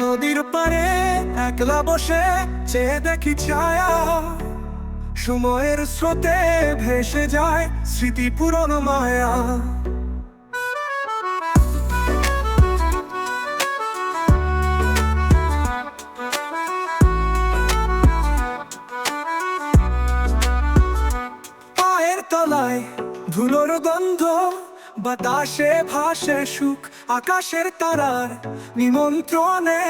নদীর পাড়ে একলা বসে চেয়ে দেখি ছায়া, সময়ের স্রোতে ভেসে যায় স্মৃতি পুরনো মায়া। পায়ের তলায় ধুলোর গন্ধ, বাতাসে ভাসে সুখ, আকাশের তারার নিমন্ত্রণে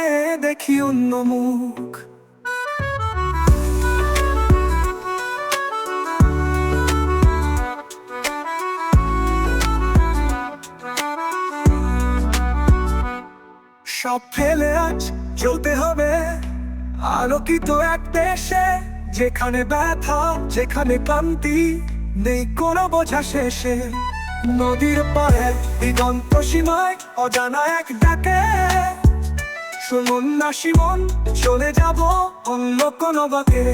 দেখি অন্য মুখ। সব ফেলে আজ চলতে হবে আলোকিত এক দেশে, যেখানে ব্যথা, যেখানে ক্লান্তি, নেই কোনো বোঝা শেষে। নদীর পাড়ে দিগন্ত সীমায় অজানা এক ডাকে, শুনুন না শিমন, চলে যাব অন্য কোনো বাকে।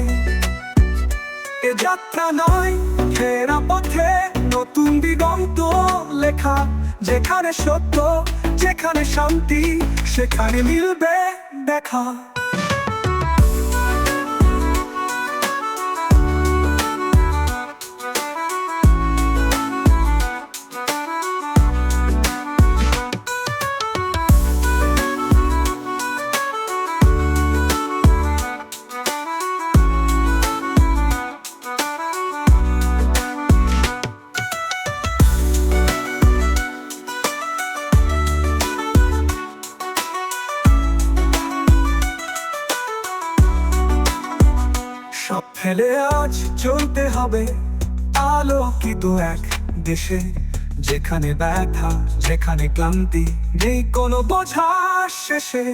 এ যাত্রা নয় ফেরা পথে, নতুন দিগন্ত লেখা, যেখানে সত্য, যেখানে শান্তি, সেখানে মিলবে দেখা। সব ফেলে আজ চলতে হবে আলোকিত এক দেশে, যেখানে ব্যথা, যেখানে ক্লান্তি, নেই কোনো বোঝা শেষে।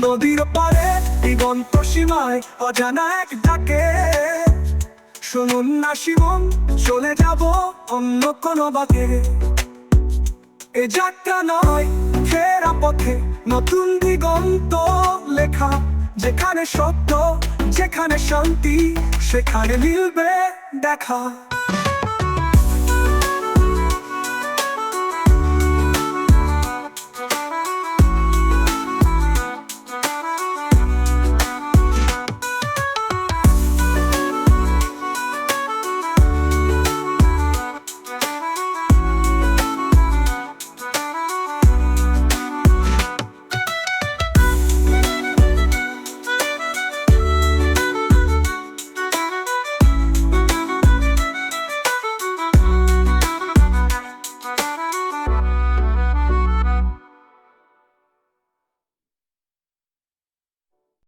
নদীর পাড়ে দিগন্ত সীমায় অজানা এক ডাকে, শুনুন না শিমন, চলে যাব অন্য কোনো বাকে। এ যাত্রা নয় ফেরা পথে, নতুন দিগন্ত লেখা, যেখানে সত্য, যেখানে শান্তি, সেখানে মিলবে দেখা।